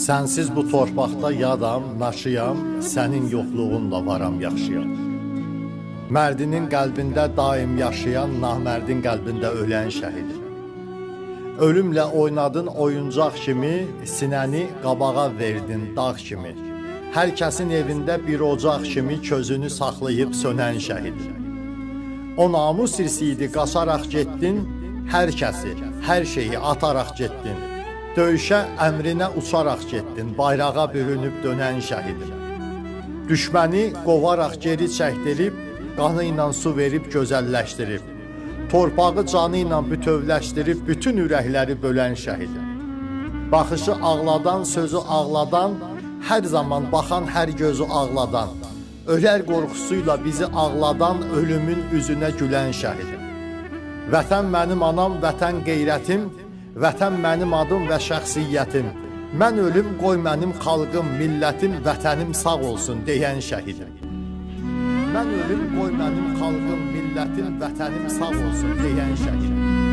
Sənsiz bu torpaqda yadam, naşıyam, sənin yoxluğunla varam yaxşıyam. Mərdinin qəlbində daim yaşayan, namərdin qəlbində ölən şəhidim. Ölümlə oynadın oyuncaq kimi, sinəni qabağa verdin dağ kimi. Hər kəsin evində bir ocaq kimi közünü saxlayıb sönən şəhidim. O namus irsiydi, qaçaraq getdin, hər kəsi, hər şeyi ataraq getdin. Döyüşə əmrinə uçaraq getdin, bayrağa bürünüb dönən şəhidim. Düşməni qovaraq geri çəkdirib, qanı ilə su verib gözəlləşdirib. Torpağı canı ilə bütövləşdirib, bütün ürəkləri bölən şəhidim. Baxışı ağladan, sözü ağladan, hər zaman baxan hər gözü ağladan. Ölər qorxusuyla bizi ağladan, ölümün üzünə gülən şəhidim. Vətən mənim anam, vətən qeyrətim, vətən mənim adım və şəxsiyyətim. Mən ölüm, qoy mənim xalqım, millətim, vətənim sağ olsun deyən şəhidim. Mən ölüm, qoy mənim xalqım, millətim, vətənim sağ olsun deyən şəhidim.